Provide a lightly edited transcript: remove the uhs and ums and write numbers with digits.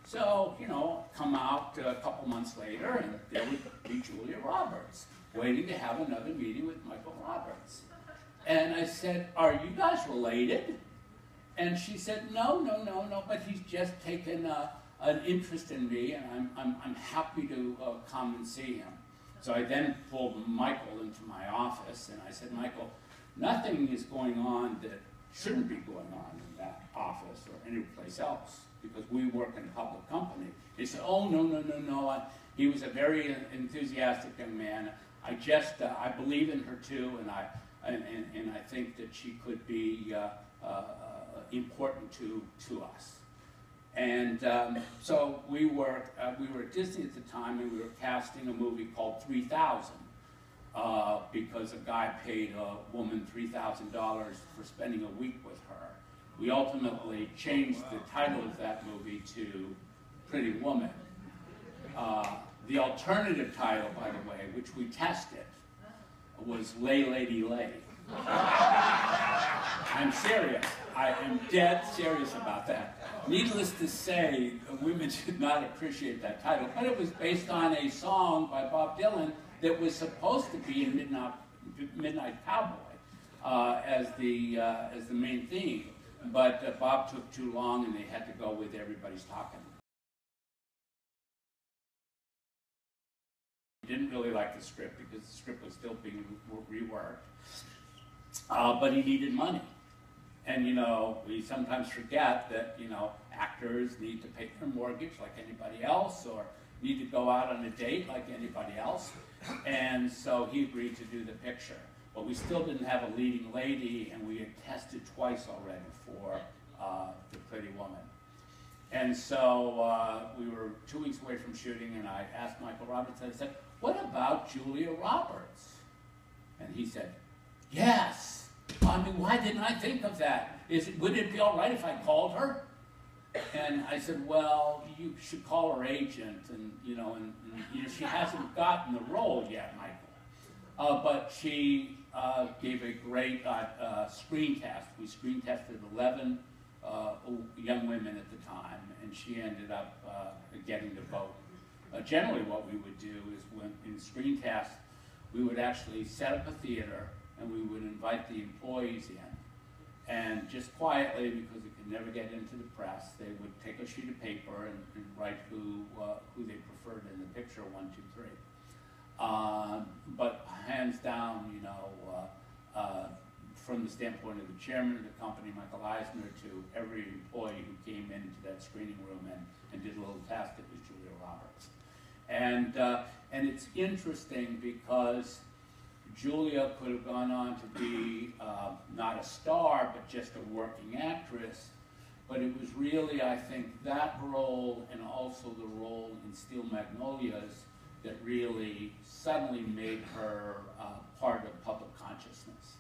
So, you know, come out a couple months later, and there would be Julia Roberts, waiting to have another meeting with Michael Roberts. And I said, "Are you guys related?" And she said, "No, no, no, no, but he's just taken an interest in me, and I'm happy to come and see him." So I then pulled Michael into my office, and I said, "Michael, nothing is going on that shouldn't be going on in that office or any place else, because we work in a public company." He said, "Oh, no, no, no, no." He was a very enthusiastic young man. I believe in her too, and I think that she could be important to us. And so we were at Disney at the time, and we were casting a movie called 3000, because a guy paid a woman $3,000 for spending a week with her. We ultimately changed the title of that movie to Pretty Woman. The alternative title, by the way, which we tested, was Lay Lady Lay. I'm serious. I am dead serious about that. Needless to say, women did not appreciate that title, but it was based on a song by Bob Dylan that was supposed to be in Midnight Cowboy as the main theme, but Bob took too long, and they had to go with Everybody's Talking. He didn't really like the script because the script was still being reworked, but he needed money. And, you know, we sometimes forget that, you know, actors need to pay their mortgage like anybody else, or need to go out on a date like anybody else. And so he agreed to do the picture. But we still didn't have a leading lady, and we had tested twice already for The Pretty Woman. And so we were 2 weeks away from shooting, and I asked Michael Roberts, I said, "What about Julia Roberts?" And he said, "Yes. I mean, why didn't I think of that? Would it be all right if I called her?" And I said, "Well, you should call her agent, and you know, she hasn't gotten the role yet, Michael." But she gave a great screen test. We screen tested 11 young women at the time, and she ended up getting the vote. Generally, what we would do is, when in screen tests, we would actually set up a theater, and we would invite the employees in. And just quietly, because it could never get into the press, they would take a sheet of paper and write who they preferred in the picture, 1, 2, 3. But hands down, you know, from the standpoint of the chairman of the company, Michael Eisner, to every employee who came into that screening room and did a little test, it was Julia Roberts. And it's interesting because Julia could have gone on to be not a star, but just a working actress. But it was really, I think, that role and also the role in Steel Magnolias that really suddenly made her part of public consciousness.